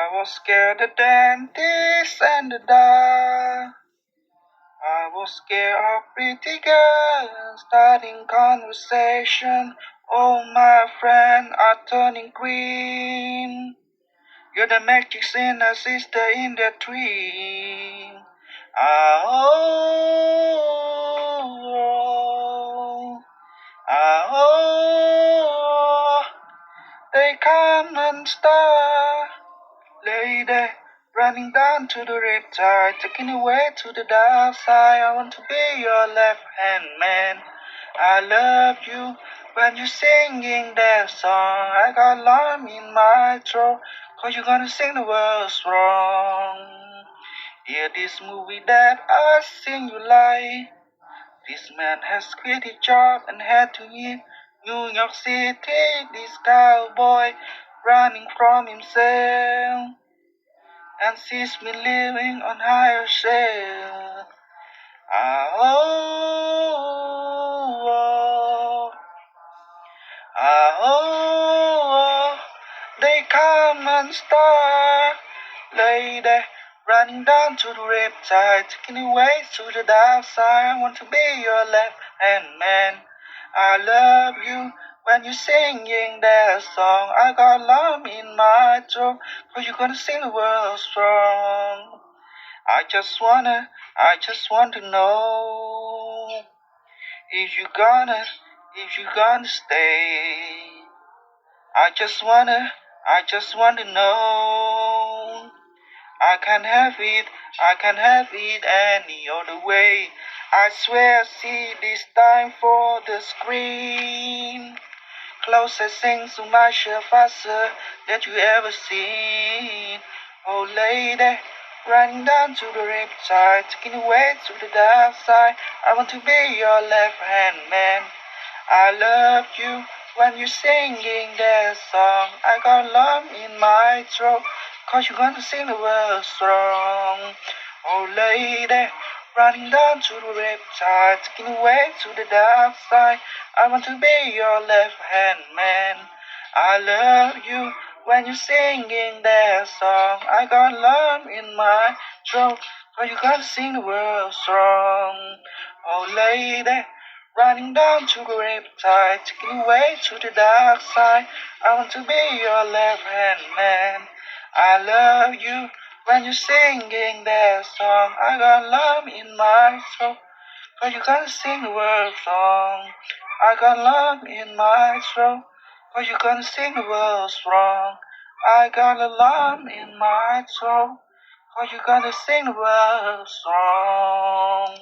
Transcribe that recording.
I was scared of the dentist and the dark. I was scared of pretty girls starting conversation. All my friends are turning green. You're the magic sinner sister in the tree. Ah, oh, ah, oh, they come and start. Lady, running down to the riptide, taking away to the dark side. I want to be your left hand man. I love you when you're singing that song. I got alarm in my throat, cause you're gonna sing the words wrong. Hear this movie that I sing you like. This man has quit his job and had to leave New York City. This cowboy running from himself and sees me living on higher shelf. Ah, oh, ah, oh, they come and start. Lady, running down to the riptide, taking away to the dark side. I want to be your left hand man. I love you when you're singing that song. I got love in my throat, cause you're gonna sing the world strong. I just want to know if you gonna stay. I just want to know. I can have it, I can have it any other way. I swear I see this time for the screen. Closest thing to my faster that you ever seen. Oh lady, running down to the riptide, taking away to the dark side. I want to be your left hand man. I love you when you're singing that song. I got love in my throat, cause you're gonna sing the world strong. Oh lady, running down to the riptide, taking away to the dark side. I want to be your left hand man. I love you when you're singing that song. I got love in my throat, cause you're gonna sing the world strong. Oh lady, running down to the riptide, taking away to the dark side. I want to be your left hand man. I love you when you're singing that song. I got love in my soul, cause you gotta sing the world song. I got love in my throat, cause you gonna sing the world strong. I got a love in my throat, cause you gonna sing the world strong.